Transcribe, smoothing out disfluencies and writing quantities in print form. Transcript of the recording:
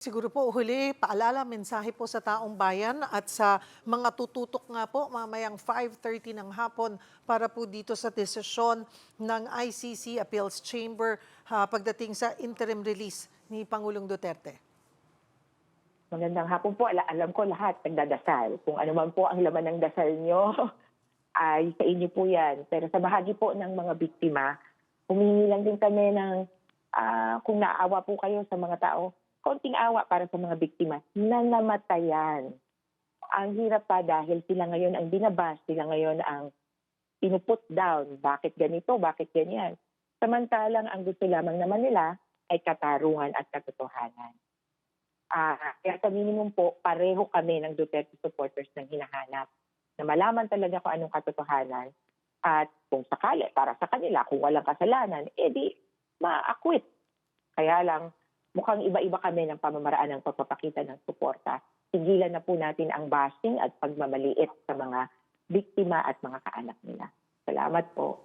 Siguro po huli, paalala, mensahe po sa taong bayan at sa mga tututok nga po mamayang 5:30 ng hapon para po dito sa desisyon ng ICC Appeals Chamber pagdating sa interim release ni Pangulong Duterte. Magandang hapon po. Alam ko lahat nagdadasal. Kung ano man po ang laman ng dasal nyo, ay sa inyo po yan. Pero sa bahagi po ng mga biktima, humingi lang din kami ng kung naawa po kayo sa mga tao, konting awa para sa mga biktima na namatayan. Ang hirap pa dahil sila ngayon ang binabas, sila ngayon ang pinuput down. Bakit ganito? Bakit ganyan? Samantalang ang gusto lamang naman nila ay katarungan at katotohanan. Kaya sa minimum po, pareho kami ng Duterte supporters ng hinahanap na malaman talaga kung anong katotohanan at kung sakali, para sa kanila, kung walang kasalanan, edi ma-acquit. Kaya lang, mukhang iba-iba kami ng pamamaraan ng pagpapakita ng suporta. Sigilan na po natin ang bashing at pagmamaliit sa mga biktima at mga kaanak nila. Salamat po.